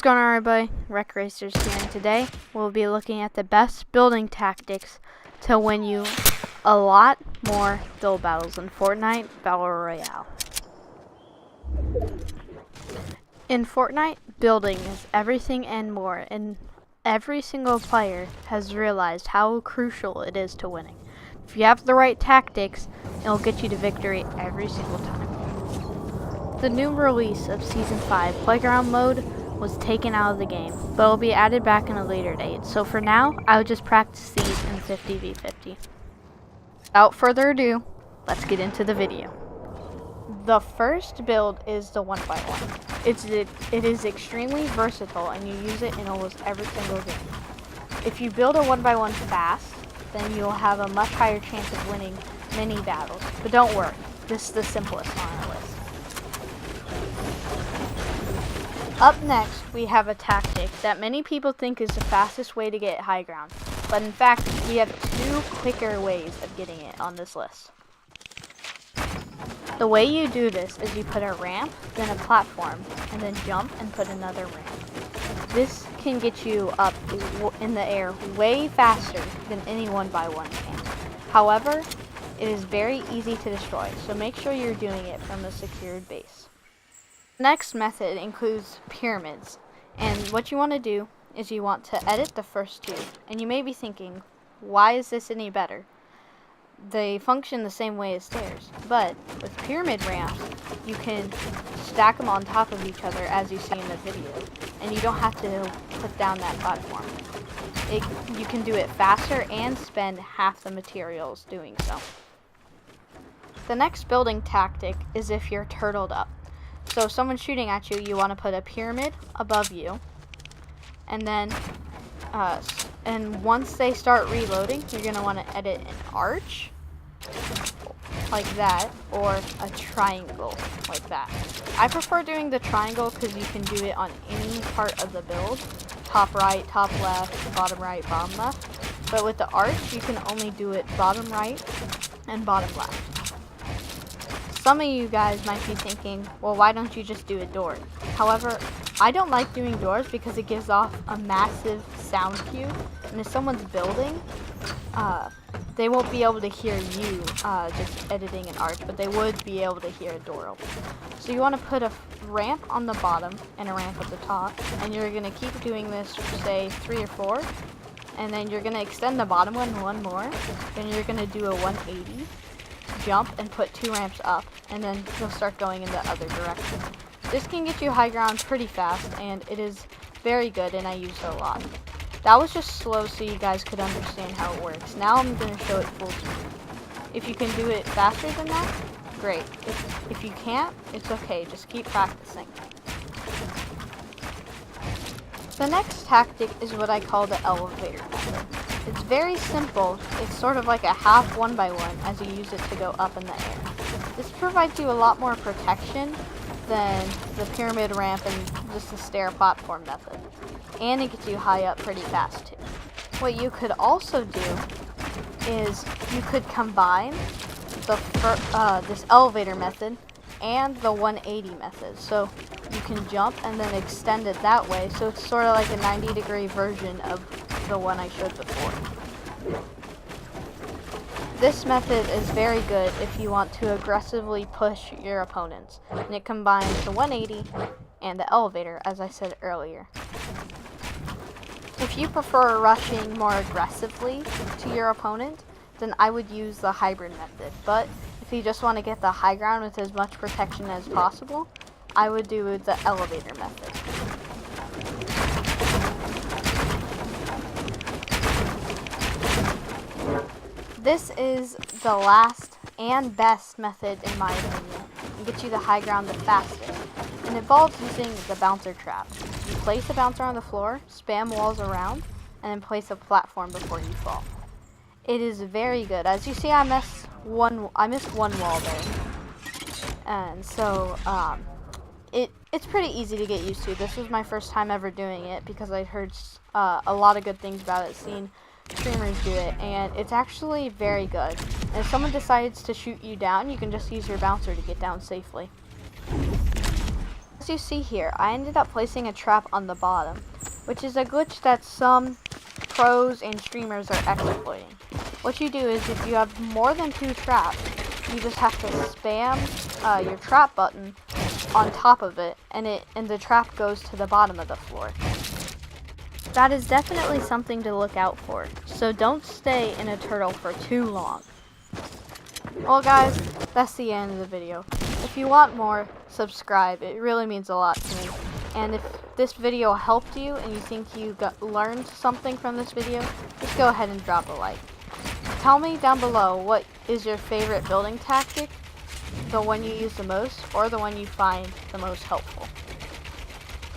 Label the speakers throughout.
Speaker 1: What's going on, everybody? REKracers here, and today we'll be looking at the best building tactics to win you a lot more build battles in Fortnite Battle Royale. In Fortnite, building is everything and more, and every single player has realized how crucial it is to winning. If you have the right tactics, it'll get you to victory every single time. The new release of Season 5 Playground Mode was taken out of the game, but it'll be added back in a later date. So for now, I would just practice these in 50v50. Without further ado, let's get into the video. The first build is the 1x1. It is extremely versatile, and you use it in almost every single game. If you build a 1x1 fast, then you'll have a much higher chance of winning many battles. But don't worry, this is the simplest on our list. Up next, we have a tactic that many people think is the fastest way to get high ground, but in fact, we have two quicker ways of getting it on this list. The way you do this is you put a ramp, then a platform, and then jump and put another ramp. This can get you up in the air way faster than any 1x1 can. However, it is very easy to destroy, so make sure you're doing it from a secured base. The next method includes pyramids, and what you want to do is you want to edit the first two. And you may be thinking, why is this any better? They function the same way as stairs, but with pyramid ramps, you can stack them on top of each other as you see in the video, and you don't have to put down that platform. You can do it faster and spend half the materials doing so. The next building tactic is if you're turtled up. So if someone's shooting at you, you want to put a pyramid above you, and then once they start reloading, you're going to want to edit an arch like that, or a triangle like that. I prefer doing the triangle because you can do it on any part of the build, top right, top left, bottom right, bottom left. But with the arch, you can only do it bottom right and bottom left. Some of you guys might be thinking, well, why don't you just do a door? However, I don't like doing doors because it gives off a massive sound cue, and if someone's building, they won't be able to hear you just editing an arch, but they would be able to hear a door open. So you want to put a ramp on the bottom and a ramp at the top, and you're going to keep doing this for, say, 3 or 4, and then you're going to extend the bottom one more, then you're going to do a 180. Jump and put 2 ramps up, and then you'll start going in the other direction. This can get you high ground pretty fast, and it is very good, and I use it a lot. That was just slow so you guys could understand how it works. Now I'm going to show it full speed. If you can do it faster than that, great. If you can't, it's okay. Just keep practicing. The next tactic is what I call the elevator method. It's very simple. It's sort of like a half 1x1 as you use it to go up in the air. This provides you a lot more protection than the pyramid ramp and just the stair platform method. And it gets you high up pretty fast too. What you could also do is you could combine this elevator method and the 180 method. So you can jump and then extend it that way. So it's sort of like a 90-degree version of the one I showed before. This method is very good if you want to aggressively push your opponents, and it combines the 180 and the elevator, as I said earlier. If you prefer rushing more aggressively to your opponent, then I would use the hybrid method, but if you just want to get the high ground with as much protection as possible, I would do the elevator method. This is the last and best method in my opinion, and gets you the high ground the fastest. It involves using the bouncer trap. You place a bouncer on the floor, spam walls around, and then place a platform before you fall. It is very good. As you see, I missed one wall there, and so it's pretty easy to get used to. This was my first time ever doing it because I'd heard a lot of good things about it, seen streamers do it, and it's actually very good. And if someone decides to shoot you down, you can just use your bouncer to get down safely. As you see here, I ended up placing a trap on the bottom, which is a glitch that some pros and streamers are exploiting. What you do is if you have more than 2 traps, you just have to spam your trap button on top of it, and the trap goes to the bottom of the floor. That is definitely something to look out for, so don't stay in a turtle for too long. Well guys, that's the end of the video. If you want more, subscribe. It really means a lot to me. And if this video helped you and you think you learned something from this video, just go ahead and drop a like. Tell me down below what is your favorite building tactic, the one you use the most, or the one you find the most helpful.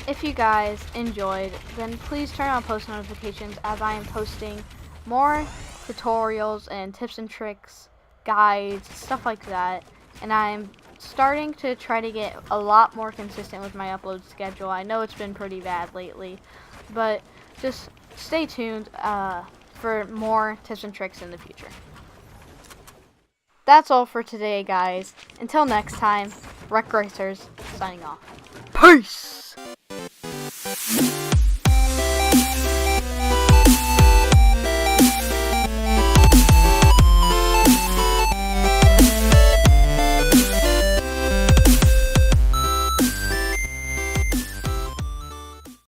Speaker 1: If you guys enjoyed, then please turn on post notifications as I am posting more tutorials and tips and tricks, guides, stuff like that. And I'm starting to try to get a lot more consistent with my upload schedule. I know it's been pretty bad lately, but just stay tuned for more tips and tricks in the future. That's all for today, guys. Until next time, REKracers signing off. Peace!